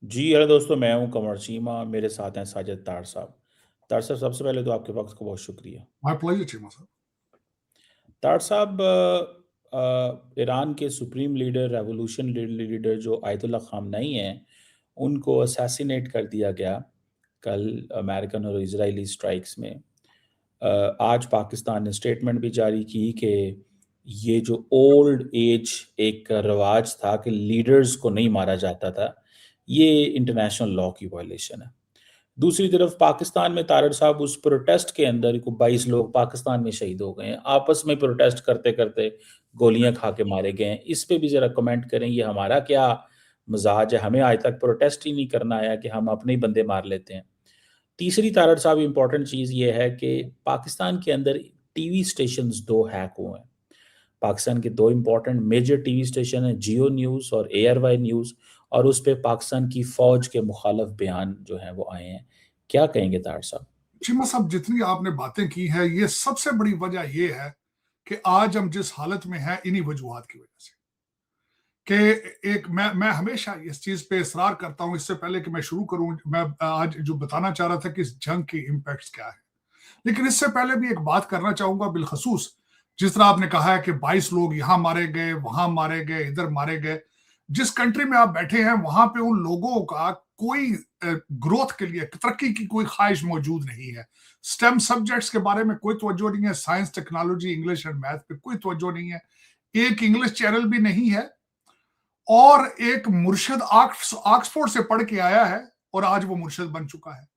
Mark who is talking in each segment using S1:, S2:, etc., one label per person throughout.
S1: जी, hello दोस्तों, मैं हूँ कंवर चीमा, मेरे साथ हैं साजिद तार साहब। तार साहब, सबसे पहले तो आपके वक़्त को बहुत शुक्रिया।
S2: My pleasure, Chima sir.
S1: तार साहब, ईरान के सुप्रीम लीडर, रेवोल्यूशन लीडर जो आयतुल्लाह ख़ामनेई हैं, उनको असैसिनेट कर दिया गया कल अमेरिकन और इज़राइली स्ट्राइक्स में। आज पाकिस्तान ने स्टेटमेंट भी जारी की कि ये जो ओल्ड एज एक रिवाज था कि लीडर्स को नहीं मारा जाता था, ये इंटरनेशनल लॉ की वायलेशन है। दूसरी तरफ पाकिस्तान में तारड़ साहब उस प्रोटेस्ट के अंदर को 22 लोग पाकिस्तान में शहीद हो गए हैं। आपस में प्रोटेस्ट करते-करते गोलियाँ खा के मारे गए हैं। इस पे भी ज़रा कमेंट करें, ये हमारा क्या मज़ाज है? हमें आज तक प्रोटेस्ट ही नहीं करना आया कि हम अपने ही बंदे मार लेते हैं। तीसरी तारड़ साहब इम्पोर्टेंट चीज़ ये है कि पाकिस्तान के अंदर टीवी स्टेशंस 2 हैक हुए हैं। पाकिस्तान के 2 इम्पोर्टेंट मेजर टीवी स्टेशन हैं, जियो न्यूज़ और एआरवाई न्यूज़, और उस पे पाकिस्तान की फ़ौज के मुखालिफ बयान जो हैं वो आए हैं। क्या कहेंगे तार साहब?
S2: चीमा साहब, जितनी आपने बातें की हैं, ये सबसे बड़ी वजह ये है कि आज हम जिस हालत में हैं, इन्हीं वजूहात की वजह से। कि एक मैं हमेशा इस चीज पे इसरार करता हूं, इससे पहले कि मैं शुरू करूं, मैं आज जो बताना चाह रहा था कि इस जंग के इम्पैक्ट्स क्या है, लेकिन इससे पहले भी एक बात करना चाहूंगा बिलखसूस। जिस तरह आपने कहा है कि 22 लोग यहां मारे गए, वहां मारे गए, इधर मारे गए। जिस कंट्री में आप बैठे हैं, वहां पे उन लोगों का कोई ग्रोथ के लिए, तरक्की की कोई ख्वाहिश मौजूद नहीं है। स्टेम सब्जेक्ट्स के बारे में कोई तवज्जो नहीं है। Science, technology, English and math पे कोई तवज्जो नहीं है। एक इंग्लिश चैनल भी नहीं है। और एक मुर्शद ऑक्सफोर्ड से पढ़ के आया है और आज वो मुर्शद बन चुका है।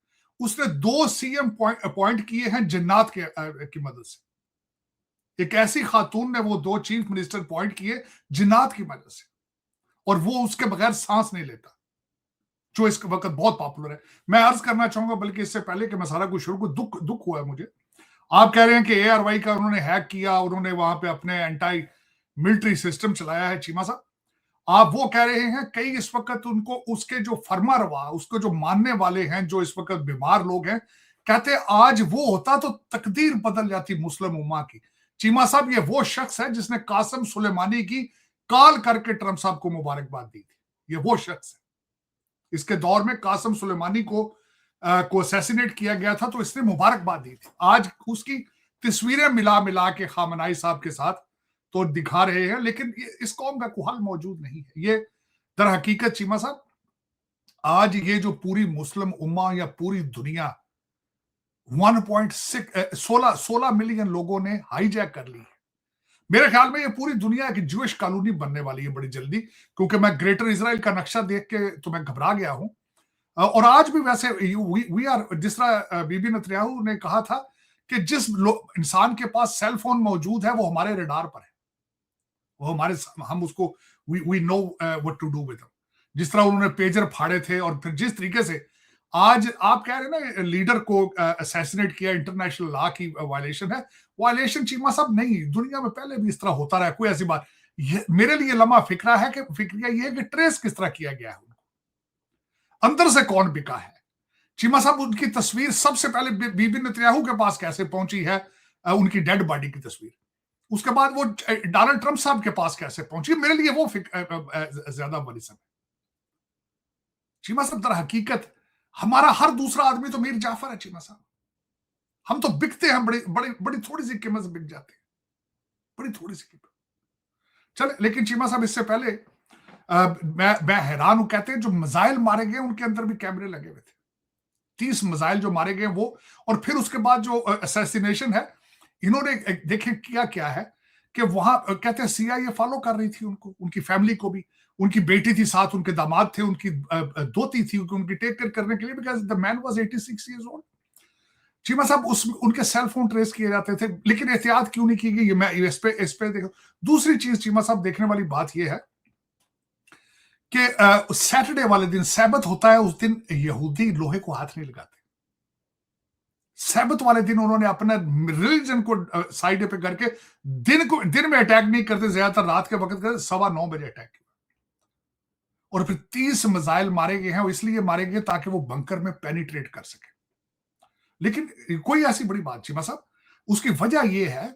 S2: उसने 2 सीएम अपॉइंट किए हैं जिन्नात की मदद से। एक ऐसी खातून ने वो 2 चीफ मिनिस्टर अपॉइंट किए जिन्नात की मदद से, और वो उसके बगैर सांस नहीं लेता, जो इस वक्त बहुत पॉपुलर है। मैं अर्ज करना चाहूंगा, बल्कि इससे पहले कि मैं सारा कुछ शुरू को, दुख हुआ है मुझे। आप कह रहे हैं कि एआरवाई का उन्होंने हैक किया, उन्होंने वहां पे अपने एंटी मिलिट्री सिस्टम चलाया है। चीमा साहब, आप वो कह रहे हैं, कई इस वक्त उनको उसके जो फर्मारवा, उसको जो मानने वाले हैं, जो इस वक्त बीमार लोग हैं, कहते आज वो होता तो तकदीर बदल जाती मुस्लिम उम्मा की। चीमा साहब, ये वो शख्स है जिसने कासिम सुलेमानी की कॉल करके ट्रंप साहब को मुबारकबाद दी थी। ये वो शख्स है। इसके दौर में कासिम सुलेमानी को असैसिनेट किया गया था, तो इसने मुबारकबाद दी थी। आज उसकी तस्वीरें मिला मिला के खामनाई साहब के साथ तो दिखा रहे हैं, लेकिन इस कौम का कोई हल मौजूद नहीं है। ये दर हकीकत चीमा साहब, आज ये जो पूरी मुस्लिम उम्मा या पूरी दुनिया 1.6 16 मिलियन लोगों ने हाईजैक कर ली है। मेरे ख्याल में ये पूरी दुनिया की ज्यूइश कॉलोनी बनने वाली है बड़ी जल्दी, क्योंकि मैं ग्रेटर इजराइल का नक्शा देख के तो मैं घबरा गया हूं। और आज भी वैसे वी आर, जिस तरह बीबी नेतन्याहू ने कहा था कि जिस इंसान के पास सेल फोन मौजूद है वो हमारे रडार पर है, वो हमारे, हम उसको, we know what to do with him. जिस तरह उन्होंने पेजर फाड़े थे, और फिर जिस तरीके से आज आप कह रहे हैं ना लीडर को असैसिनेट किया, इंटरनेशनल लॉ की वायलेशन है। वायलेशन चीमा साहब नहीं, दुनिया में पहले भी इस तरह होता रहा, कोई ऐसी बात। मेरे लिए लम्हा फिक्रा है कि फिक्रिया ये है कि ट्रेस किस तरह किया गया है उनको, अंदर से कौन बिका है। चीमा साहब, उनकी तस्वीर सबसे पहले बीबी नेतन्याहू के पास कैसे पहुंची है, उनकी डेड बॉडी की तस्वीर। उसके बाद वो डोनाल्ड ट्रंप साहब के पास कैसे पहुंची, मेरे लिए वो ज्यादा वरिसन है। चीमा साहब, दर हकीकत हमारा हर दूसरा आदमी तो मीर जाफर है। चीमा साहब, हम तो बिकते हैं, बड़ी बड़ी बड़ी थोड़ी सी कीमत से बिक जाते हैं, बड़ी थोड़ी सी कीमत। चले, लेकिन चीमा साहब, इससे पहले मैं हैरान हूं। कहते हैं जो मिसाइल मारे गए उनके अंदर भी कैमरे लगे हुए थे। 30 मिसाइल जो मारे गए वो, और फिर उसके बाद जो असैसिनेशन है, इन्होंने देखे किया क्या है कि वहां कहते हैं सीआईए फॉलो कर रही थी उनको, उनकी फैमिली को भी। उनकी बेटी थी साथ, उनके दामाद थे, उनकी दोती थी, उनकी टेक केयर करने के लिए, because the man was 86 years old. Cheema साहब, उनके सेल फोन ट्रेस किए जाते थे, लेकिन एहतियात क्यों नहीं की गई, मैं इस पे देखो। दूसरी चीज चीमा साहब, देखने वाली बात यह है कि सैटरडे वाले दिन सैबत होता है, उस दिन यहूदी लोहे को हाथ नहीं लगाते। सैबत वाले दिन उन्होंने अपना रिलीजन को साइड पे करके दिन में अटैक नहीं करते, ज्यादातर रात के वक्त करते, 9:15 बजे अटैक किया। और फिर 30 मिसाइल मारे गए हैं, और इसलिए मारे गए ताकि वो बंकर में पेनिट्रेट कर सके। लेकिन कोई ऐसी बड़ी बात चीमा साहब, उसकी वजह यह है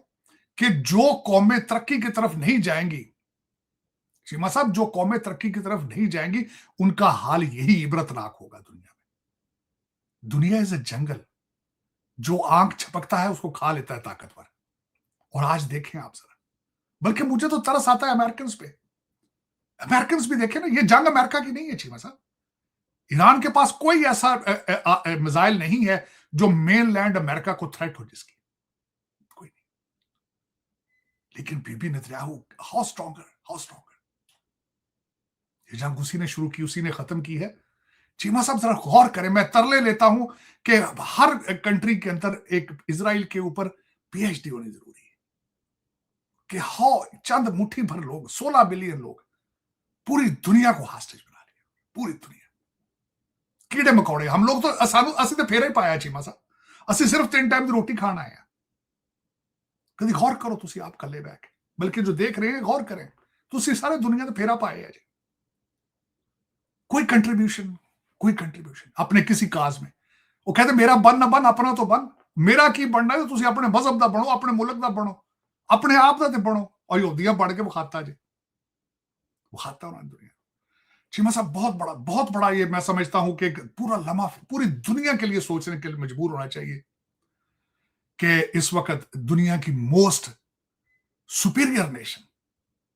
S2: कि जो कौमें तरक्की की तरफ नहीं जाएंगी, चीमा साहब, जो कौमें तरक्की की तरफ नहीं जाएंगी उनका हाल यही इबरतनाक होगा दुनिया में। दुनिया इज अ जंगल, जो आंख झपकता है उसको खा लेता है ताकतवर। और आज देखें आप जरा, बल्कि मुझे तो तरस आता है अमेरिकन पे। अमेरिकन भी देखें ना, ये जंग अमेरिका की नहीं है चीमा साहब। ईरान के पास कोई ऐसा मिसाइल नहीं है जो मेन लैंड अमेरिका को थ्रेट हो, जिसकी कोई नहीं। लेकिन Bibi Netanyahu how stronger, how stronger. ये जंग उसी ने शुरू की, उसी ने खत्म की है। चीमा साहब जरा गौर करें, मैं तरले लेता हूं कि हर कंट्री के अंदर एक इजराइल के ऊपर पीएचडी होनी जरूरी है। कि हाउ चंद मुट्ठी भर लोग, 16 बिलियन लोग पूरी दुनिया को हास्टेज बना लिया, पूरी दुनिया। कीड़े मकौड़े हम लोग तो असि तो फेर ही पाया चीमा साहब, असि सिर्फ 3 टाइम की रोटी खाना है। कभी गौर करो तुसी आप कले बैठ के, बल्कि जो देख रहे हैं गौर करें, तुसी सारे दुनिया तो फेरा पाए है जी। कोई कंट्रीब्यूशन, कोई कंट्रीब्यूशन अपने किसी काज में। वो कहते मेरा बन ना बन, अपना तो बन। मेरा की बनना है, तुसी अपने मजहब दा बनो, अपने मुल्क दा बनो, अपने आप दा ते बनो। और यहूदियां बढ़ के विखाता जी, विखाता उन्होंने दुनिया। चीमा साहब बहुत बड़ा ये मैं समझता हूं कि पूरा लम्हा पूरी दुनिया के लिए सोचने के लिए मजबूर होना चाहिए कि इस वक्त दुनिया की मोस्ट सुपीरियर नेशन।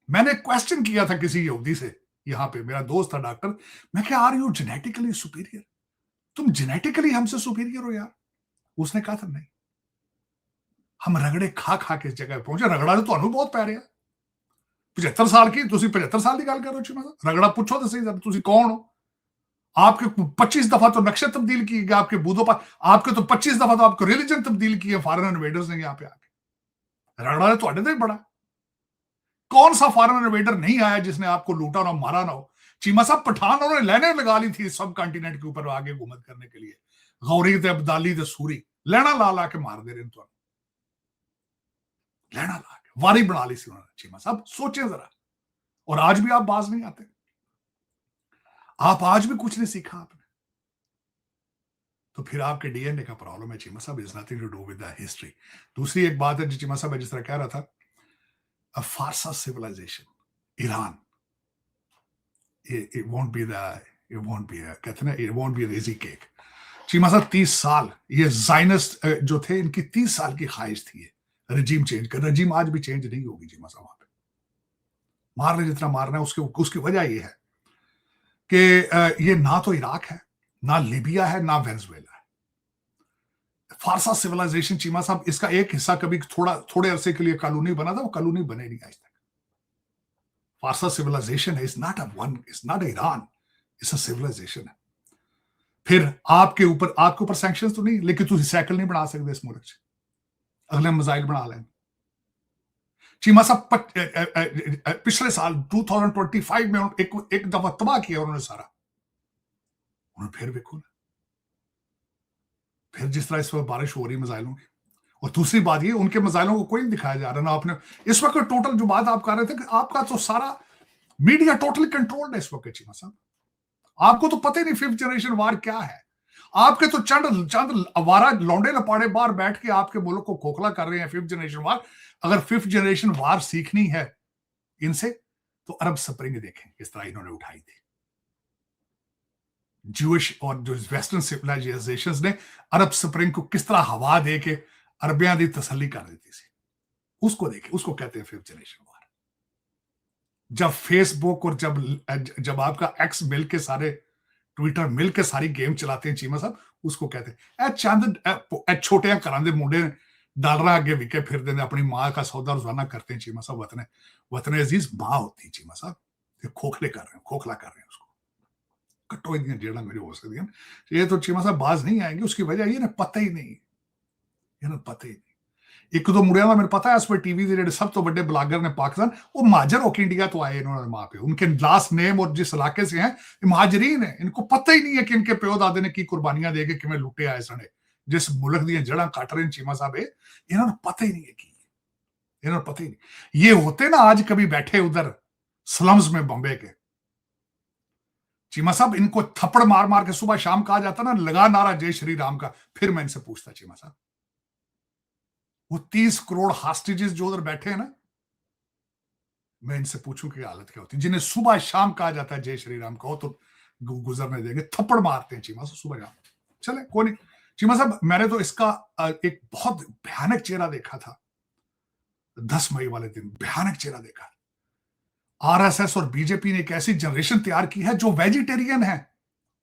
S2: मैंने क्वेश्चन किया था किसी यहूदी से, यहां पे मेरा दोस्त था डॉक्टर, मैं क्या आर यू जेनेटिकली सुपीरियर, तुम जेनेटिकली हमसे सुपीरियर हो यार? उसने कहा था नहीं, हम रगड़े खा खा के इस जगह पहुंचे। रगड़ा तो ਤੁਹਾਨੂੰ बहुत पै रहा 75 साल की, तुम 75 साल की गल कर रहे हो चीमा साहब। रगड़ा पूछो तो सही, तुम कौन हो? आपके 25 दफा तो नक्शे तब्दील किए गए, आपके बूदों पर आपके तो 25 दफा तो आपको रिलीजन तब्दील किए फॉरेन इन्वेडर्स ने यहाँ पे आके। रगड़ा तो तो बड़ा। कौन सा फॉरेन इन्वेडर नहीं आया जिसने आपको लूटा ना मारा ना हो? चीमा साहब पठान उन्होंने लाइनें लगा ली थी सब कॉन्टिनेंट के ऊपर आगे हुकूमत करने के लिए। गौरी ते अब्दाली ते सूरी लैना ला ला के मार दे रहे तो लैना ला के वारी बना ली सी उन्होंने। चीमा साहब सोचे जरा, और आज भी आप बाज नहीं आते, आप आज भी कुछ नहीं सीखा आपने। तो फिर आपके डीएनए का प्रॉब्लम है चीमा साहब, is nothing to do with the history. दूसरी एक बात है जो चीमा साहब जिस तरह कह रहा था, अ फारसा civilisation Iran, it won't be the it won't be a कहते हैं it won't be an easy cake। Cheema साहब 30 साल ये जाइनिस्ट जो थे, इनकी 30 साल की ख्वाहिश थी रजीम चेंज कर। रजीम आज भी चेंज नहीं होगी चीमा साहब। वहां पे मार ले जितना मारना है, उसकी वजह ये है कि ये ना तो इराक है, ना लीबिया है, ना वेनेजुएला है। फारसा सिविलाइजेशन चीमा साहब, इसका एक हिस्सा कभी थोड़े अरसे के लिए कॉलोनी बना था, वो कॉलोनी बने नहीं आज तक। फारसा सिविलाइजेशन है, it's not Iran, it's a civilisation है। फिर आपके ऊपर सैंक्शन तो नहीं, लेकिन तुम साइकिल नहीं बना सकते इस मुल्क से, अगले मिसाइल बना लें। चीमा साहब पिछले साल 2025 में एक दफा तबाह किया उन्होंने सारा। उन्होंने फिर देखो, फिर जिस तरह इस वक्त बारिश हो रही मिसाइलों की। और दूसरी बात ये, उनके मिसाइलों को कोई नहीं दिखाया जा रहा ना आपने इस वक्त। टोटल जो बात आप कर रहे थे कि आपका तो सारा मीडिया टोटली कंट्रोल्ड है इस वक्त चीमा साहब। आपको तो पता ही नहीं 5th जनरेशन वार क्या है। आपके तो चंद अवारा लौंडे लपाड़े बाहर बैठ के आपके मुल्क को खोखला कर रहे हैं 5th जनरेशन वार। अगर 5th जनरेशन वार सीखनी है इनसे, तो अरब स्प्रिंग देखें किस तरह इन्होंने उठाई थी। ज्यूइश और जो वेस्टर्न सिविलाइजेशंस ने अरब स्प्रिंग को किस तरह हवा दे के अरबियां दी तसल्ली कर देती थी, उसको देखें। उसको कहते हैं 5th जनरेशन वार। जब फेसबुक और जब आपका एक्स मिल के सारे ट्विटर मिल के सारी गेम चलाते हैं चीमा साहब, उसको कहते हैं चंद छोटे घरां दे मुंडे डॉलर अगे विके फिरते हैं, अपनी मां का सौदा रोजाना करते हैं चीमा साहब। वतन अजीज मां होती है चीमा साहब, खोखला कर रहे हैं उसको। कट्टो इतनी जेड़ा मेरी हो सकती है, ये तो चीमा साहब बाज नहीं आएंगे। उसकी वजह ये ना पता ही नहीं, पता ही नहीं। एक दो मुड़िया का मेरे पता है, इस पर टीवी के सब तो बड़े ब्लॉगर ने पाकिस्तान, वो महाजर होकर इंडिया तो आए इन्होंने वहां पे। उनके लास्ट नेम और जिस इलाके से हैं महाजरीन है। इनको पता ही नहीं है कि इनके प्यो दादे ने की कुर्बानियां दे के किमें लुटे आए सने, जिस मुल्क दी जड़ा कट रहे चीमा साहब, इन्होंने पता ही नहीं है कि इन्होंने पता ही नहीं। ये होते ना आज कभी बैठे उधर स्लम्स में बॉम्बे के चीमा साहब, इनको थप्पड़ मार मार के सुबह शाम कहा जाता ना, लगा नारा जय श्री राम का। फिर मैं इनसे पूछता चीमा साहब, वो 30 करोड़ हॉस्टेजेस जो उधर बैठे हैं ना, मैं इनसे पूछूं कि हालत क्या होती है। जिन्हें सुबह शाम कहा जाता है जय श्री राम, कहो तो गुजरने देंगे, थप्पड़ मारते हैं चीमा साहब सुबह शाम। चले कोई नहीं। चीमा साहब, मैंने तो इसका एक बहुत भयानक चेहरा देखा था 10 मई वाले दिन, भयानक चेहरा देखा। आरएसएस और बीजेपी ने एक ऐसी जनरेशन तैयार की है जो वेजिटेरियन है,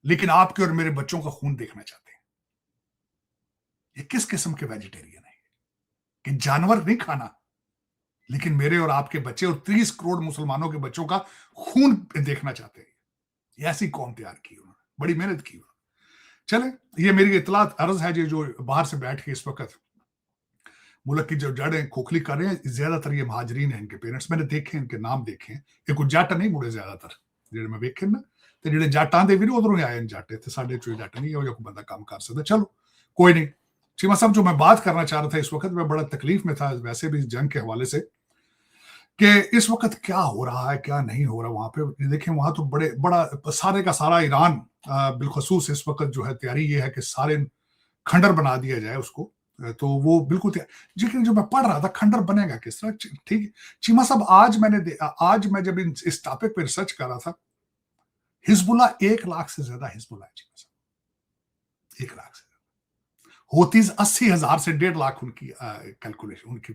S2: लेकिन आपके और मेरे बच्चों का खून देखना चाहते हैं। ये किस किस्म के वेजिटेरियन है कि जानवर नहीं खाना, लेकिन मेरे और आपके बच्चे और 30 करोड़ मुसलमानों के बच्चों का खून देखना चाहते हैं। ये ऐसी कौम तैयार की उन्होंने, बड़ी मेहनत की उन्होंने। चले, ये मेरी इतलात अर्ज है जो बाहर से बैठ के इस वक्त मुल्क की जो जड़ें खोखली कर रहे हैं, ज्यादातर ये महाजरीन है, इनके पेरेंट्स मैंने देखे, इनके नाम देखे हैं। ये कुछ जट नहीं मुड़े ज्यादातर ਜਿਹੜੇ मैं वेखे ना, ਤੇ ਜਿਹੜੇ ਜੱਟ ਆਂਦੇ ਵੀ ਉਧਰੋਂ ਹੀ ਆਏ ਨੇ ਜੱਟ, ਇੱਥੇ ਸਾਡੇ ਚੋਂ ਜੱਟ नहीं है, कोई बंदा काम कर सकता। चलो कोई नहीं। चीमा साहब, जो मैं बात करना चाह रहा था, इस वक्त मैं बड़ा तकलीफ में था वैसे भी जंग के हवाले से, कि इस वक्त क्या हो रहा है क्या नहीं हो रहा वहां पे। देखें, वहां तो बड़ा सारे का सारा ईरान बिलखसूस इस वक्त जो है तैयारी ये है कि सारे खंडर बना दिया जाए उसको। तो वो बिल्कुल, लेकिन जो मैं पढ़ रहा था खंडर बनेगा किस तरह, ठीक। चीमा साहब, आज मैं जब इस टॉपिक पे रिसर्च कर रहा था, हिजबुल्ला 1 लाख से ज्यादा हिजबुल्ला है चीमा साहब, 1 लाख से ज्यादा। होतीज 80,000 से 1.5 लाख उनकी कैलकुलेशन, उनकी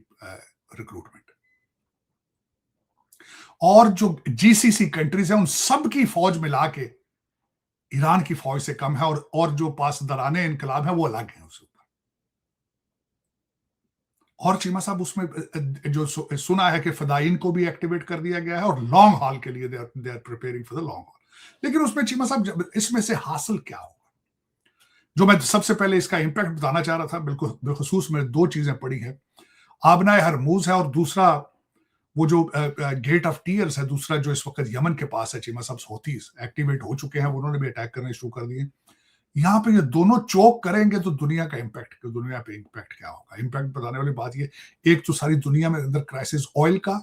S2: रिक्रूटमेंट। और जो जीसीसी कंट्रीज है उन सब की फौज मिला के ईरान की फौज से कम है, और जो पासदराने इनकलाब है वो अलग है उससे ऊपर। और चीमा साहब, उसमें जो सुना है कि फदाइन को भी एक्टिवेट कर दिया गया है, और लॉन्ग हॉल के लिए they are preparing for the long haul. लेकिन उसमें चीमा साहब इसमें से हासिल क्या होगा, जो मैं सबसे पहले इसका इंपैक्ट बताना चाह रहा था, बिल्कुल बिलखसूस मैंने 2 चीजें पढ़ी है। आबनाए हरमूज है, और दूसरा वो जो गेट ऑफ टीयर्स है, दूसरा जो इस वक्त यमन के पास है चीमा साहब, होतीज एक्टिवेट हो चुके हैं, उन्होंने भी अटैक करने शुरू कर दिए। यहाँ पे ये दोनों चोक करेंगे तो दुनिया पे इम्पैक्ट क्या होगा। इम्पैक्ट बताने वाली बात ये, एक तो सारी दुनिया में अंदर क्राइसिस ऑयल का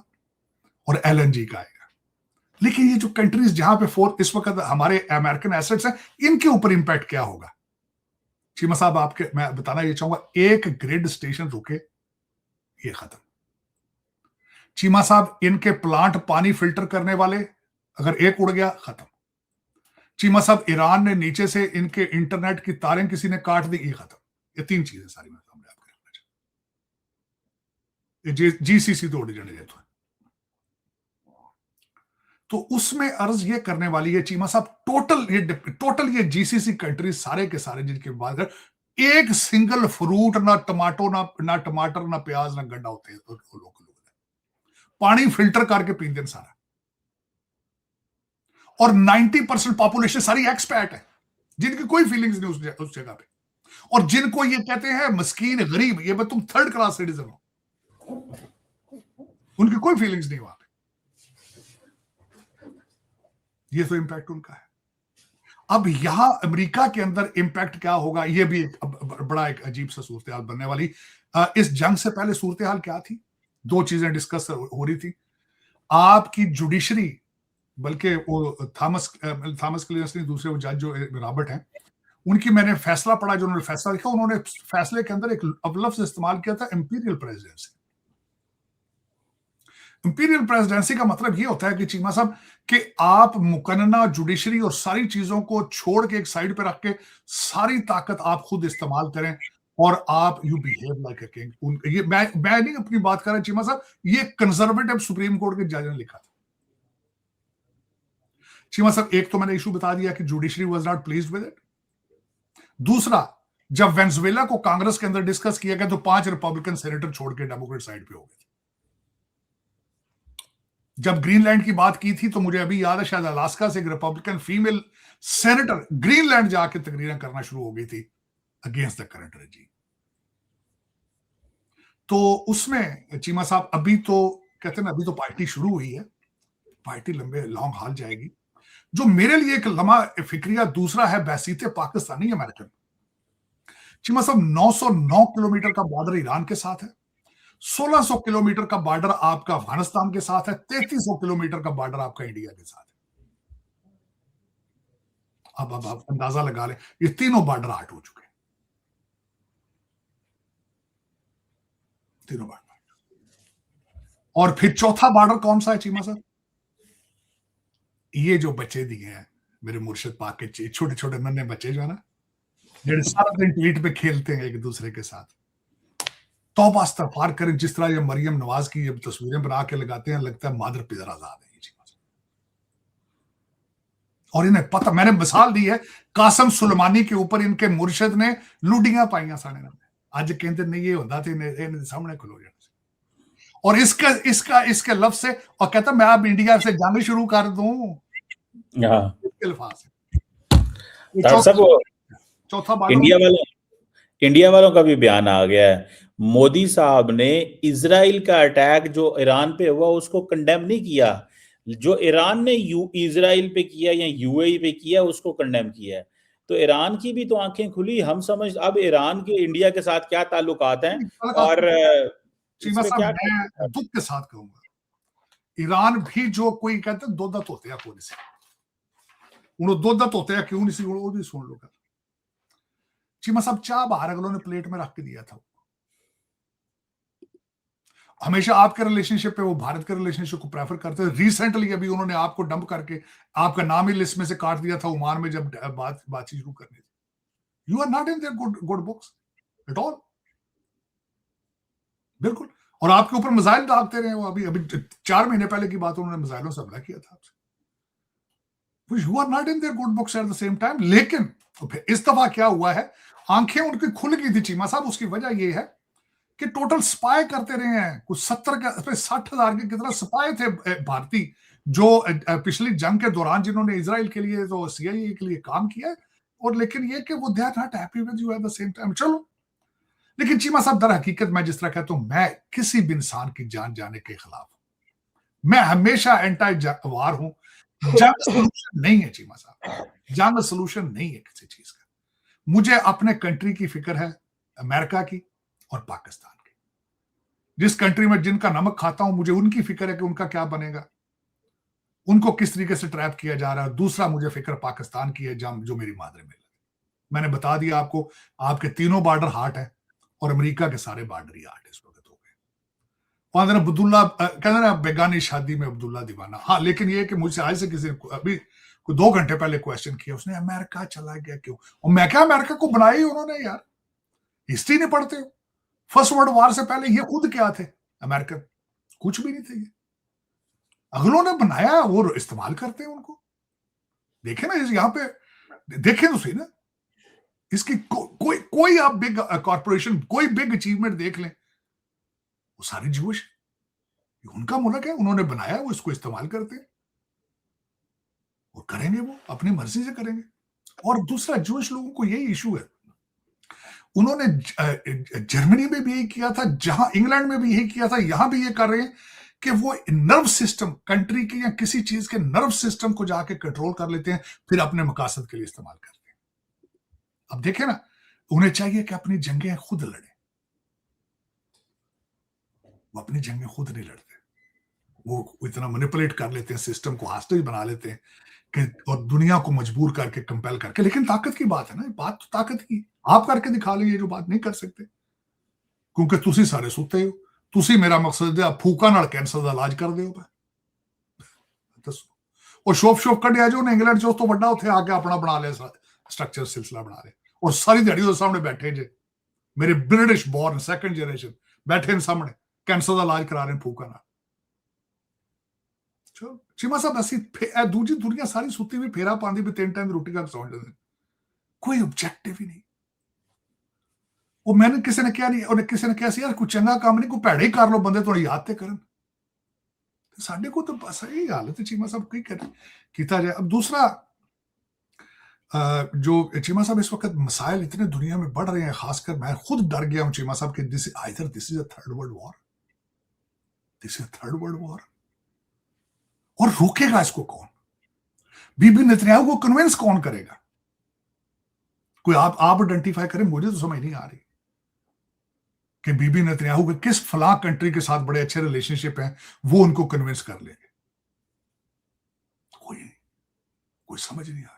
S2: और एलएनजी का आएगा, लेकिन ये जो कंट्रीज जहां पे इस वक्त हमारे अमेरिकन एसेट्स हैं, इनके ऊपर इम्पैक्ट क्या होगा। चीमा साहब, मैं बताना ये चाहूंगा, एक ग्रिड स्टेशन रुके, ये खत्म। चीमा साहब, इनके प्लांट पानी फिल्टर करने वाले अगर एक उड़ गया, खत्म। चीमा साहब, ईरान ने नीचे से इनके इंटरनेट की तारें किसी ने काट दी, ये खत्म। ये 3 चीजें सारी मैं सामने आपको रखना चाहता हूं। जीसीसी तो उड़ जाने देते, तो उसमें अर्ज ये करने वाली है चीमा साहब, टोटल ये जीसीसी कंट्रीज सारे के सारे जिनकी बात कर, एक सिंगल फ्रूट ना टमाटर ना प्याज ना गंडा होते हैं लोग पानी फिल्टर करके पीते हैं सारा। और 90% पॉपुलेशन सारी एक्सपैट है, जिनकी कोई फीलिंग्स नहीं उस जगह पे, और जिनको ये कहते हैं मस्कीन गरीब, ये तुम 3rd क्लास सिटीजन हो, उनकी कोई फीलिंग्स नहीं वहां पे। ये तो इंपैक्ट उनका है। अब यहां अमेरिका के अंदर इंपैक्ट क्या होगा, ये भी बड़ा एक अजीब सा सूरत हाल बनने वाली। इस जंग से पहले सूरत हाल क्या थी, 2 चीजें डिस्कस हो रही थी। आपकी जुडिशरी, बल्कि वो थॉमस क्लियर्स नहीं, दूसरे वो जज जो रॉबर्ट हैं, उनकी मैंने फैसला पढ़ा, जो उन्होंने फैसला लिखा, उन्होंने फैसले के अंदर एक लफ्ज इस्तेमाल किया था, इंपीरियल प्रेसिडेंसी। इंपीरियल प्रेसिडेंसी का मतलब ये होता है कि चीमा साहब, कि आप मुकन्ना जुडिशरी और सारी चीजों को छोड़ के एक साइड पे रख के सारी ताकत आप खुद इस्तेमाल करें, और आप you behave like a king. ये मैं नहीं अपनी बात कर रहा चीमा साहब, ये कंजर्वेटिव सुप्रीम कोर्ट के जज ने लिखा था। चीमा साहब, एक तो मैंने इशू बता दिया कि judiciary was not pleased with it. दूसरा, जब वेनेजुएला को कांग्रेस के अंदर डिस्कस किया गया तो 5 रिपब्लिकन सेनेटर छोड़ के डेमोक्रेट साइड पे हो गए। जब ग्रीनलैंड की बात की थी तो मुझे अभी याद है, शायद अलास्का से एक रिपब्लिकन फीमेल सेनेटर ग्रीनलैंड जाके तकरीरें करना शुरू हो गई थी अगेंस्ट द करंट रेजिम। तो उसमें चीमा साहब, अभी तो कहते हैं ना, अभी तो पार्टी शुरू हुई है, पार्टी लॉन्ग हाल जाएगी। जो मेरे लिए एक लम्हा फिक्रिया दूसरा है, बैसीते पाकिस्तानी अमेरिकन। चीमा साहब, 909 किलोमीटर का बॉर्डर ईरान के साथ है, 1600 किलोमीटर का बॉर्डर आपका अफगानिस्तान के साथ है, 3300 किलोमीटर का बॉर्डर आपका इंडिया के साथ है। अब आप अंदाजा लगा लें, ये तीनों बॉर्डर आउट हो चुके हैं, तीनों बॉर्डर। और फिर चौथा बॉर्डर कौन सा है चीमा साहब? ये जो बच्चे दिए हैं मेरे मुर्शिद पाक के, छोटे छोटे नन्हे बच्चे जो है ना, जो सारा दिन ट्वीट पे खेलते हैं एक दूसरे के साथ, तौबा इस्तगफार करें। जिस तरह ये मरियम नवाज की जब तस्वीरें बना के लगाते हैं, लगता है मादर पिदर आजाद है। और इन्हें पता, मैंने मिसाल दी है कासम सुलेमानी के ऊपर, इनके मुर्शिद ने लुडियां पाइयां साने ने, अज कहते नहीं ये होता तो इन्हें सामने खलो जाना। और इसके लफ्ज से, और कहता मैं अब इंडिया से जंग शुरू कर दूं,
S1: हाँ
S2: अल्फाज
S1: डॉक्टर साहब,
S2: चौथा
S1: इंडिया
S2: बॉर्डर।
S1: वालों इंडिया वालों का भी बयान आ गया है। मोदी साहब ने इजराइल का अटैक जो ईरान पे हुआ उसको कंडेम नहीं किया, जो ईरान ने इजराइल पे किया या यूएई पे किया उसको कंडेम किया है। तो ईरान की भी तो आंखें खुली। हम समझ अब ईरान के इंडिया के साथ क्या ताल्लुकात हैं और
S2: चीमा
S1: इसमें
S2: साहब
S1: क्या
S2: मैं दुख के साथ कहूंगा, ईरान भी जो कोई कहते दोदा धोते कोई से हूँ दोदा धोते क्यों नहीं सी वो सुन लो। चीमा साहब चाह बाहर अगलों ने प्लेट में रख के दिया था। हमेशा आपके रिलेशनशिप पे वो भारत के रिलेशनशिप को प्रेफर करते हैं। रिसेंटली अभी उन्होंने आपको डंप करके आपका नाम ही लिस्ट में से काट दिया था ओमान में जब बातचीत शुरू करनी थी। You are not in their good books at all, बिल्कुल। और आपके ऊपर मिसाइल दागते रहे। वो अभी 4 महीने पहले की बात, उन्होंने मिसाइलों से हमला किया था आपसे। You are not in their good books at the same time. लेकिन इस दफा क्या हुआ है, आंखें उनकी खुल गई थी चीमा साहब। उसकी वजह यह है कि टोटल स्पाई करते रहे हैं। कुछ 60,000 के कितना स्पाई थे भारतीय, जो पिछली जंग के दौरान जिन्होंने इजराइल के लिए तो सीआईए के लिए काम किया है। और लेकिन ये कि वो they are not happy with you at the same time. चलो, लेकिन चीमा साहब दर हकीकत मैं जिस तरह कहता हूं, मैं किसी भी इंसान की जान जाने के खिलाफ हूं। मैं हमेशा एंटी वार हूं। जंग सोल्यूशन नहीं है चीमा साहब, जंग सोल्यूशन नहीं है किसी चीज का। मुझे अपने कंट्री की फिक्र है, अमेरिका की और पाकिस्तान की। जिस कंट्री में जिनका नमक खाता हूं, मुझे उनकी फिक्र है कि उनका क्या बनेगा, उनको किस तरीके से ट्रैप किया जा रहा है। दूसरा मुझे फिक्र पाकिस्तान की है, जो मेरी मादर मिल। मैंने बता दिया आपको, आपके तीनों बॉर्डर हार्ट है और अमेरिका के सारे बॉर्डर ही हार्ट इस वक्त हो गए। अब्दुल्ला कहते ना बेगानी शादी में अब्दुल्ला दीवाना। हाँ, लेकिन ये कि मुझसे आज से किसी ने अभी 2 घंटे पहले क्वेश्चन किया, उसने अमेरिका चला गया क्यों? और मैं क्या, अमेरिका को बनाया ही उन्होंने यार, हिस्ट्री नहीं पढ़ते हो? फर्स्ट वर्ल्ड वॉर से पहले ये खुद क्या थे अमेरिकन? कुछ भी नहीं थे ये। अगलों ने बनाया, वो इस्तेमाल करते हैं उनको। देखे ना यहाँ पे, देखे तो सही ना इसकी कोई आप बिग कॉर्पोरेशन, कोई बिग अचीवमेंट देख लें, वो सारी जूश उनका मुल्क है, उन्होंने बनाया, वो इसको इस्तेमाल करते हैं और करेंगे, वो अपनी मर्जी से करेंगे। और दूसरा, जूश लोगों को यही इशू है। उन्होंने जर्मनी में भी यही किया था, जहां इंग्लैंड में भी यही किया था, यहां भी ये कर रहे हैं कि वो नर्व सिस्टम कंट्री के या किसी चीज के नर्व सिस्टम को जाके कंट्रोल कर लेते हैं, फिर अपने मकासद के लिए इस्तेमाल करते हैं। अब देखें ना, उन्हें चाहिए कि अपनी जंगें खुद लड़े। वो अपनी जंगें खुद नहीं लड़ते, वो इतना मैनिपुलेट कर लेते हैं, सिस्टम को हॉस्टाइल बना लेते हैं कि, और दुनिया को मजबूर करके, कंपेल करके। लेकिन ताकत की बात है ना, बात तो ताकत की। आप करके दिखा लो ये जो बात नहीं कर सकते, क्योंकि तुसी सारे सुते हो। तुसी मेरा मकसद है फूका नाल कैंसर का इलाज कर दो। दसो, और शोप कढ़िया जो इंग्लैंड जो तो बड़ा उत्थे आके अपना बना लिया स्ट्रक्चर, सिलसिला बना रहे, और सारी दिहाड़ी सामने बैठे जे मेरे ब्रिटिश बॉर्न सेकंड जनरेशन बैठे सामने कैंसर का इलाज करा रहे फूका नाल। चलो चीमा साहब, असि दूजी दुनिया सारी सुती हुई फेरा पांदी भी 3 टाइम रोटी का सौं जाते, कोई ऑब्जेक्टिव ही नहीं। वो मैंने किसी ने क्या नहीं, उन्हें किसी ने कहा यार कोई चंगा काम नहीं, कोई भैड़ा ही कर लो, बंदे थोड़ी याद ते करन। साडे को तो बस यही हालत है चीमा साहब, कई किया जाए। अब दूसरा, जो चीमा साहब इस वक्त मसाइल इतने दुनिया में बढ़ रहे हैं, खासकर मैं खुद डर गया हूं चीमा साहब कि this is a third world war, this is third world war. और रोकेगा इसको कौन? बीबी नेतन्याहू को कन्विंस कौन करेगा? कोई आप आइडेंटिफाई करें, मुझे तो समझ नहीं आ रही कि बीबी नेतन्याहू के किस फला कंट्री के साथ बड़े अच्छे रिलेशनशिप हैं, वो उनको कन्विंस कर लेंगे। कोई नहीं, कोई समझ नहीं आ रही।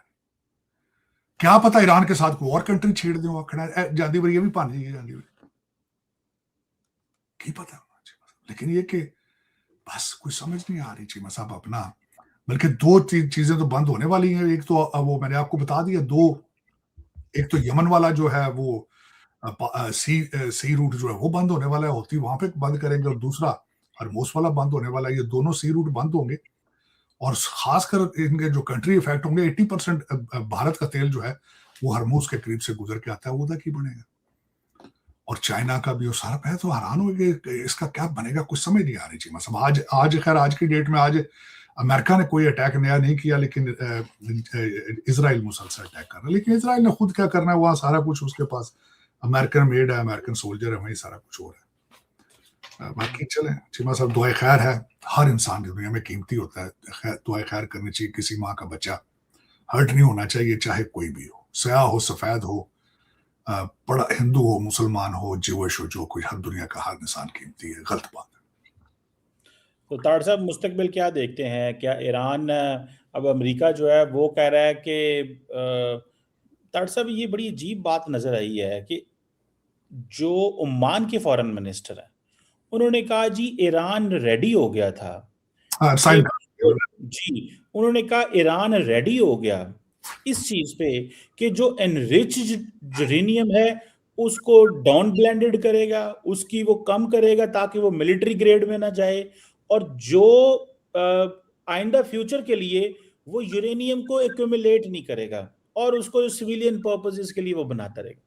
S2: क्या पता ईरान के साथ कोई और कंट्री छेड़ दें, खड़ा जाती बारी ये भी भानी जाती बारी की पता। लेकिन ये कि बस कुछ समझ नहीं आ रही चीमा साहब अपना। बल्कि दो चीजें तो बंद होने वाली हैं। एक तो वो मैंने आपको बता दिया, दो, एक तो यमन वाला जो है वो सी रूट जो है वो बंद होने वाला है, होती वहां पे बंद करेंगे, और दूसरा हरमोस वाला बंद होने वाला है। ये दोनों सी रूट बंद होंगे, और खासकर इनके जो कंट्री इफेक्ट होंगे, 80% भारत का तेल जो है वो हरमूज के करीब से गुजर के आता है, वो उधर की बनेगा। और चाइना का भी वो सारा, मैं तो हैरान हो गया कि इसका क्या बनेगा, कुछ समझ नहीं आ रही चीमा साहब। आज आज खैर आज की डेट में आज अमेरिका ने कोई अटैक नया नहीं किया, लेकिन इसराइल मुसलसल अटैक कर रहा है। लेकिन इसराइल ने खुद क्या करना है, वहां सारा कुछ उसके पास अमेरिकन मेड है, अमेरिकन सोल्जर है, वहीं सारा कुछ हो रहा है। बाकी चले चीमा साहब, दुआ खैर है। हर इंसान दुनिया में कीमती होता है, दुआ खैर करनी चाहिए। किसी माँ का बच्चा हर्ट नहीं होना चाहिए, चाहे कोई भी हो, सयाह हो, सफेद हो, बड़ा हिंदू हो, मुसलमान हो, ज्यूइश हो, जो कोई, हर दुनिया का हर इंसान कीमती है। गलत बात है।
S1: तो ताड़ साहब मुस्तकबिल क्या देखते हैं? क्या ईरान अब अमेरिका जो है वो कह रहा है कि ताड़ साहब ये बड़ी अजीब बात नजर आई है कि जो ओमान के फॉरेन मिनिस्टर हैं उन्होंने कहा जी ईरान रेडी हो गया था कि
S2: साइन कर।
S1: जी, उन्होंने कहा ईरान रेडी हो गया इस चीज पे कि जो एनरिच्ड यूरेनियम है उसको डाउन ब्लेंडेड करेगा, उसकी वो कम करेगा ताकि वो मिलिट्री ग्रेड में ना जाए, और जो आइंदा फ्यूचर के लिए वो यूरेनियम को एक्यूमुलेट नहीं करेगा और उसको सिविलियन पर्पसेस के लिए वो बनाता रहेगा।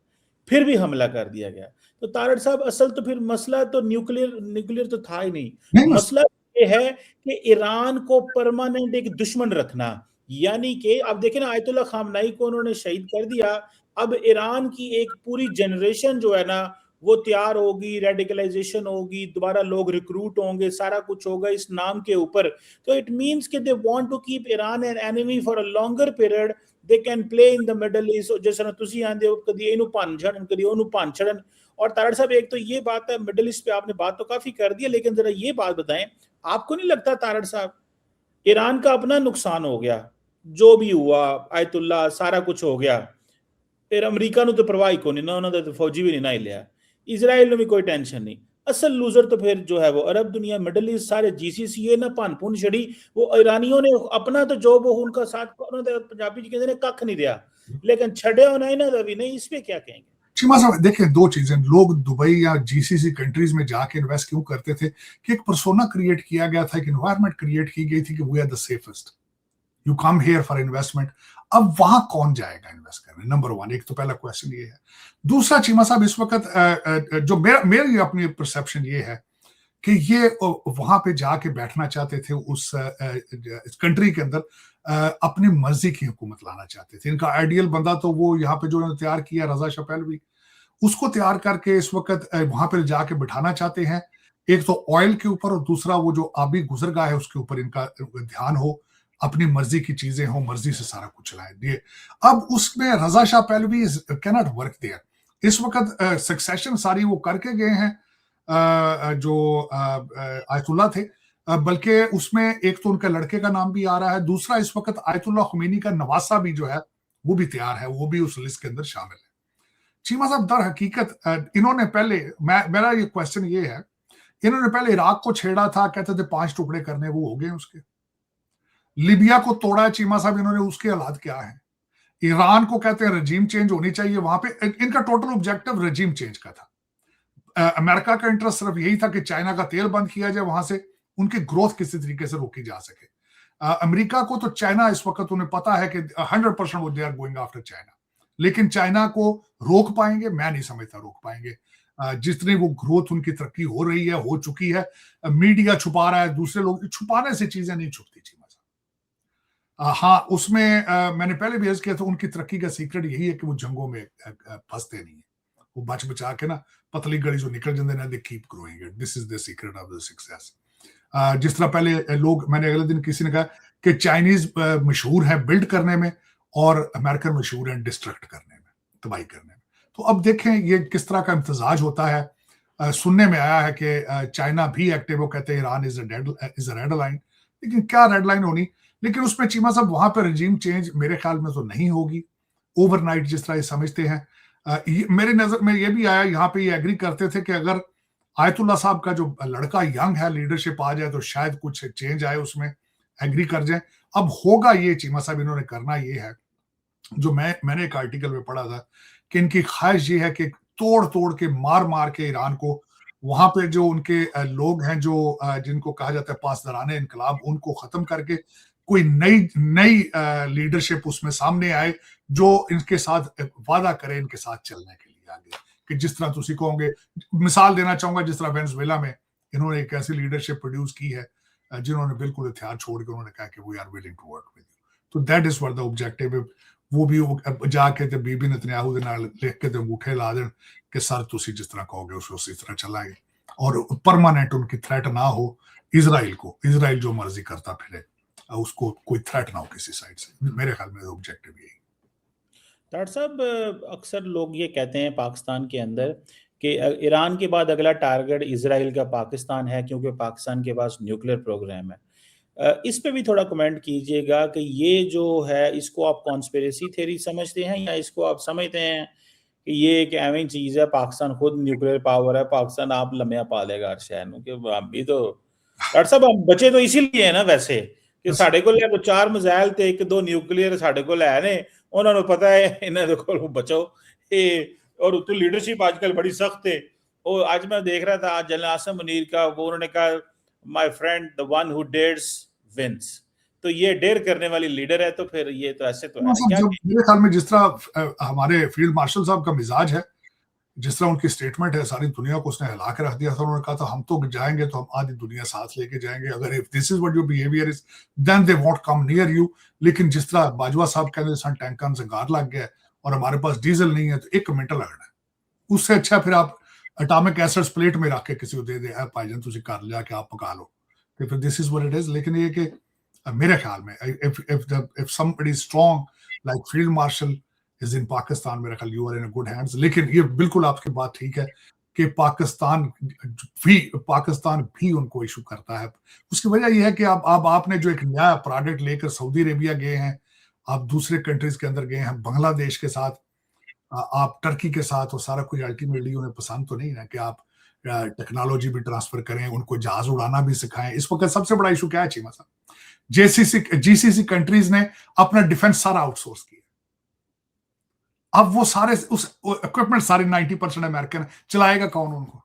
S1: फिर भी हमला कर दिया गया। तो तारड़ साहब असल तो फिर मसला तो न्यूक्लियर न्यूक्लियर तो था ही नहीं,
S2: नहीं,
S1: मसला ये है कि ईरान को परमानेंट एक दुश्मन रखना। यानी कि अब देखें ना, आयतुल्ला खामनाई को उन्होंने शहीद कर दिया, अब ईरान की एक पूरी जनरेशन जो है ना वो तैयार होगी, रेडिकलाइजेशन होगी, दोबारा लोग रिक्रूट होंगे, सारा कुछ होगा इस नाम के ऊपर। तो इट मींस कि they want to keep Iran an enemy for a longer period. They can play in the Middle East, जिस तरह तुसी आंदे हो कदी इनू भन छड़न कदी ओनू भन छड़न। और तारड़ साहब एक तो ये बात है, मिडल ईस्ट पे आपने बात तो काफी कर दी है, लेकिन जरा ये बात बताएं, आपको नहीं लगता तारड़ साहब ईरान का अपना नुकसान हो गया, जो भी हुआ आयतुल्ला सारा कुछ हो गया, फिर अमरीका ਨੂੰ तो परवाह ही को नहीं ना, उन्होंने तो फौजी भी नहीं ना लिया, इसराइल में भी कोई टेंशन नहीं। असल लूजर तो फिर जो है वो अरब दुनिया, मिडल ईस्ट, सारे जीसीसी ना भन भुन छड़ी। वो ईरानियों ने अपना तो जो वो उनका साथ उन्होंने पंजाबी जी कहते हैं कख नहीं दिया, लेकिन छड़े होना इन्होंने भी नहीं। इस पे क्या कहेंगे?
S2: चीमा साहब देखिए, दो चीजें, लोग दुबई या जीसीसी कंट्रीज में जाके इन्वेस्ट क्यों करते थे कि एक पर्सोना क्रिएट किया गया था, एक एनवायरनमेंट क्रिएट की गई थी कि we are the safest, you come here for investment. अब वहां कौन जाएगा इन्वेस्ट करने? नंबर वन, एक तो पहला क्वेश्चन ये है। दूसरा चीमा साहब, इस वक्त जो मेरी अपनी परसेप्शन ये है कि ये वहां पे जाके बैठना चाहते थे, उस कंट्री के अंदर अपनी मर्जी की हुकूमत लाना चाहते थे। इनका आइडियल बंदा तो वो यहाँ पे जो उन्होंने तैयार किया, रजा शाह पहलवी, उसको तैयार करके इस वक्त वहां पर जाके बिठाना चाहते हैं। एक तो ऑयल के ऊपर, और दूसरा वो जो आबी गुजरगाह है उसके ऊपर इनका ध्यान हो, अपनी मर्जी की चीजें हो, मर्जी से सारा कुछ चलाएं दिए। अब उसमें Reza Shah Pahlavi can not work there. इस वक्त सक्सेशन सारी वो करके गए हैं जो आयतुल्ला थे, बल्कि उसमें एक तो उनके लड़के का नाम भी आ रहा है, दूसरा इस वक्त आयतुल्ला खुमैनी का नवासा भी जो है वो भी तैयार है, वो भी उस लिस्ट के अंदर शामिल है। चीमा साहब, दर हकीकत इन्होंने पहले, मेरा ये क्वेश्चन ये है, इन्होंने पहले इराक को छेड़ा था, कहते थे 5 टुकड़े करने, वो हो गए उसके। लीबिया को तोड़ा है चीमा साहब इन्होंने, उसके हालात क्या है? ईरान को कहते हैं रजीम चेंज होनी चाहिए वहां पे, इनका टोटल ऑब्जेक्टिव रजीम चेंज का था। अमेरिका का इंटरेस्ट सिर्फ यही था कि चाइना का तेल बंद किया जाए, वहां से उनकी ग्रोथ किसी तरीके से रोकी जा सके। अमेरिका को तो चाइना इस वक्त उन्हें पता है कि 100% वो they are going after China, लेकिन चाइना को रोक पाएंगे? मैं नहीं समझता रोक पाएंगे। जितनी वो ग्रोथ उनकी तरक्की हो रही है, हो चुकी है, मीडिया छुपा रहा है, दूसरे लोग छुपाने से चीजें नहीं छुपती चीमा साहब। हाँ, उसमें मैंने पहले भी अर्ज किया था, उनकी तरक्की का सीक्रेट यही है कि वो जंगों में फंसते नहीं है, वो बच बचा के ना पतली गली जो निकल जाते हैं, they keep growing it, this is the secret of the success. जिस तरह पहले लोग, मैंने अगले दिन किसी ने कहा कि चाइनीज मशहूर है बिल्ड करने में और अमेरिकन मशहूर है डिस्ट्रक्ट करने में, तबाही करने में। तो अब देखें ये किस तरह का इम्तजाज होता है। सुनने में आया है कि चाइना भी एक्टिव, वो कहते हैं Iran is a red line, लेकिन क्या रेड लाइन होनी? लेकिन उसमें चीमा साहब वहां पर रजीम चेंज मेरे ख्याल में तो नहीं होगी ओवरनाइट, जिस तरह ये समझते हैं। मेरे नजर में ये भी आया, यहाँ पे ये एग्री करते थे कि अगर आयतुल्ला साहब का जो लड़का यंग है, लीडरशिप आ जाए तो शायद कुछ चेंज आए उसमें, एग्री कर जाए। अब होगा ये, चीमा साहब इन्होंने करना ये है, जो मैंने एक आर्टिकल में पढ़ा था कि इनकी ख्वाहिश ये है कि तोड़ तोड़ के मार मार के ईरान को, वहां पे जो उनके लोग हैं जो जिनको कहा जाता है पासदाराने इनकलाब, उनको खत्म करके कोई नई नई लीडरशिप उसमें सामने आए जो इनके साथ वादा करे इनके साथ चलने के लिए आगे। कि जिस तरह तुम कहोगे, मिसाल देना चाहूंगा, जिस तरह वेनेजुएला में इन्होंने एक ऐसी लीडरशिप प्रोड्यूस की है जिन्होंने बिल्कुल हथियार छोड़ के उन्होंने कहा कि we are willing to work with you. तो that is what the objective. वो भी जाके ते बीबी नेतन्याहू दे नाल लिख के ते अंगूठे ला देन कि सर तुसी जिस तरह कहोगे उसी तरह चलाएंगे, और परमानेंट उनकी थ्रेट ना हो इजराइल को, इजराइल जो मर्जी करता फिरे, उसको कोई थ्रेट ना हो किसी साइड से। मेरे ख्याल में ऑब्जेक्टिव यही।
S1: डॉक्टर साहब, अक्सर लोग ये कहते हैं पाकिस्तान के अंदर कि ईरान के बाद अगला टारगेट इजराइल का पाकिस्तान है, क्योंकि पाकिस्तान के पास न्यूक्लियर प्रोग्राम है। इस पे भी थोड़ा कमेंट कीजिएगा कि ये जो है, इसको आप कॉन्स्पिरेसी थ्योरी समझते हैं या इसको आप समझते हैं कि ये एक एवं चीज़ है, पाकिस्तान खुद न्यूक्लियर पावर है, पाकिस्तान आप लम्या पालेगा हर शहर में, कि हम भी तो डॉक्टर साहब हम बचे तो इसीलिए है ना वैसे, कि साढ़े को 4 मिसाइल ते 1-2 न्यूक्लियर साढ़े को है ने, उन्होंने पता है इन्हें को बचो ये। और तो लीडरशिप आजकल बड़ी सख्त है। और आज मैं देख रहा था, आज जनरल आसिम मुनीर का, वो उन्होंने कहा my friend the one who dares wins. तो ये डेयर करने वाली लीडर है, तो फिर ये तो ऐसे तो है ना क्या?
S2: मेरे ख्याल में जिस तरह हमारे फील्ड मार्शल साहब का मिजाज है, जिस तरह उनकी स्टेटमेंट है, सारी दुनिया को उसने हिला के रख दिया था। उन्होंने कहा था हम तो जाएंगे तो हम आधी दुनिया साथ लेके जाएंगे, अगर if this is what your behaviour is then they won't come near you. लेकिन जिस तरह बाजवा साहब कहते सन टैंकर से गार लग गया और हमारे पास डीजल नहीं है तो 1 मिनट लगना है, उससे अच्छा फिर आप एटॉमिक एसिड्स प्लेट में रख के किसी को दे दे, भाईजान तुम कर लिया कि आप पका लो, तो फिर this is what it is. लेकिन ये कि मेरे ख्याल में if somebody strong like field marshal is in Pakistan, मेरे ख्याल you are in good hands. लेकिन ये बिल्कुल आपकी बात ठीक है कि पाकिस्तान भी उनको इशू करता है। उसकी वजह यह है कि आपने जो एक नया प्रोडक्ट लेकर सऊदी अरेबिया गए हैं, आप दूसरे कंट्रीज के अंदर गए हैं, बांग्लादेश के साथ, आप टर्की के साथ, और सारा कुछ अल्टीमेटली उन्हें पसंद तो नहीं है कि आप टेक्नोलॉजी भी ट्रांसफर करें, उनको जहाज उड़ाना भी सिखाएं। इस वक्त सबसे बड़ा इशू क्या है चीमा साहब? जीसीसी कंट्रीज ने अपना डिफेंस सारा आउटसोर्स किया। अब वो सारे उस इक्विपमेंट सारे 90% अमेरिकन, चलाएगा कौन उनको?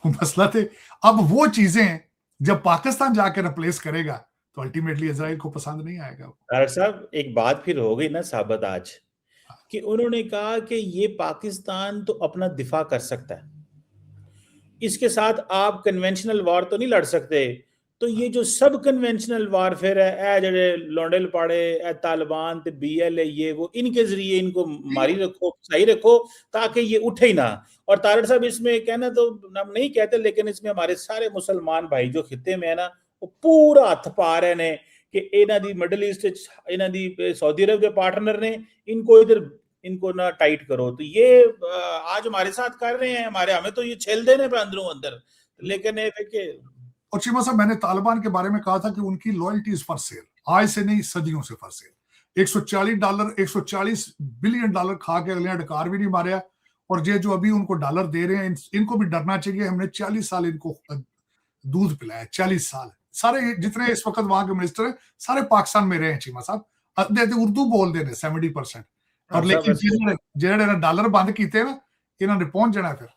S2: मसला थे। अब वो चीजें जब पाकिस्तान जाकर रिप्लेस करेगा तो अल्टीमेटली इजराइल को पसंद नहीं आएगा।
S1: डॉक्टर साहब, एक बात फिर हो गई ना साबित आज, कि उन्होंने कहा कि ये पाकिस्तान तो अपना दिफा कर सकता है, इसके साथ आप कन्वेंशनल वार तो नहीं लड़ सकते। तो ये जो सब कन्वेंशनल वारफेयर है, ए जड़े लोंडेल पाड़े, ए तालिबान ते बीएलए, ये वो, इनके जरिए इनको मारी रखो, सही रखो, ताकि ये उठे ही ना। और तारड़ साहब, इसमें कहना तो हम नहीं कहते, लेकिन इसमें हमारे सारे मुसलमान भाई जो खिते में है ना, वो पूरा हथ पा रहे ने कि इन्हों दी मिडल ईस्ट, इन्हों दी सऊदी अरब के पार्टनर ने, इनको इधर इनको ना टाइट करो। तो ये आज हमारे साथ कर रहे हैं, हमें तो ये छेल देने पे अंदरों अंदर। लेकिन
S2: और चीमा साहब, मैंने तालिबान के बारे में कहा था कि उनकी लॉयल्टी इज फॉर सेल, आज से नहीं सदियों से फॉर सेल। $140 बिलियन खा के अगले डकार भी नहीं मारे, और ये जो अभी उनको डॉलर दे रहे हैं, इनको भी डरना चाहिए। हमने 40 साल इनको दूध पिलाया, 40 साल। सारे जितने इस वक्त वहां के मिनिस्टर हैं सारे पाकिस्तान में रहे हैं चीमा साहब, उर्दू बोल देने 70%। और लेकिन जिन्होंने डॉलर बंद किए ना, इन्होंने पहुंच जाना। फिर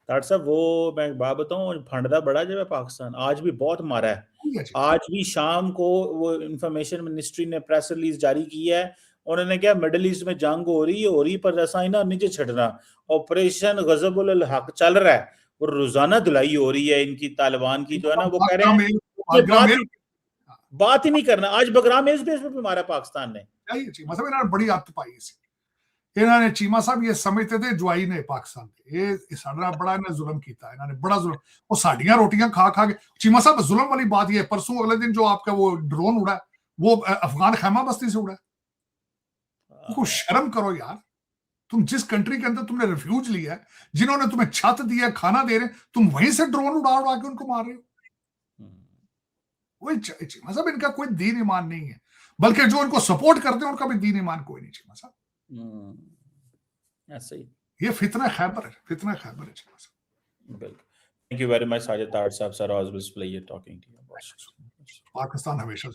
S1: डॉक्टर साहब, वो मैं बात बताऊं, फंडदा बड़ा जब पाकिस्तान आज भी बहुत मारा है। आज भी शाम को वो इंफॉर्मेशन मिनिस्ट्री ने प्रेस रिलीज जारी की है, उन्होंने क्या, मिडिल ईस्ट में जंग हो रही पर ऐसा ना नीचे छड़ना, ऑपरेशन गजबुल हक चल रहा है, और रोजाना धुलाई हो रही है इनकी, तालिबान की जो है ना, वो कह रहे हैं बात ही नहीं करना। आज बगराम एस बेस पर भी मारा पाकिस्तान ने।
S2: मतलब इन्होंने बड़ी आदत पाई इसे। इन्होंने चीमा साहब ये समझते थे ज्वाई ने पाकिस्तान ये साडा बड़ा इन्हें जुल्म किया, इन्होंने बड़ा जुल्म, वो साड़ियां रोटियां खा खा के। चीमा साहब, जुल्म वाली बात ये, परसों अगले दिन जो आपका वो ड्रोन उड़ा, वो अफगान खैमा बस्ती से उड़ा। तुमको शर्म करो यार, तुम जिस कंट्री के अंदर तुमने रिफ्यूज लिया है, जिन्होंने तुम्हें छत दिया, खाना दे रहे, तुम वहीं से ड्रोन उड़ा उड़ा के उनको मार रहे हो। वही चीमा साहब, इनका कोई दीन ईमान नहीं है, बल्कि जो इनको सपोर्ट करते हैं उनका भी दीन ईमान कोई नहीं चीमा साहब।
S1: ऐसे ही
S2: ये फितना खैबर है, फितना खैबर है।
S1: बिल्कुल। Thank you very much Sajid तार साहब, sir, always pleasure talking to you.
S2: Pakistan हमेशा